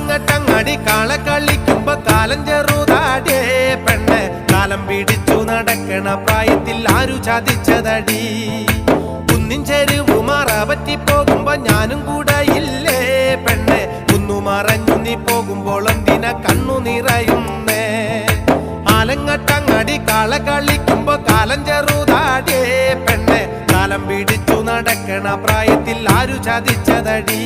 ആലങ്ങട്ടങ്ങടി കാള കളിക്കുമ്പോ കാലം ചെറുതാടേ പെണ്ണെ കാലം പിടിച്ചു നടക്കണ പ്രായത്തിൽ ആരു ചതിച്ചതടി കുന്നിൻ ചെരുവു മറപറ്റി പോകുമ്പോ ഞാനും കൂടെ ഇല്ലേ പെണ്ണെ കുന്നു മറഞ്ഞു നീ പോകുമ്പോൾ എന്തിന കണ്ണു നിറയുന്നേ ആലങ്ങട്ടങ്ങടി കാള കളിക്കുമ്പോ കാലം ചെറുതാടേ പെണ്ണെ കാലം പിടിച്ചു നടക്കണ പ്രായത്തിൽ ആരു ചതിച്ചതടി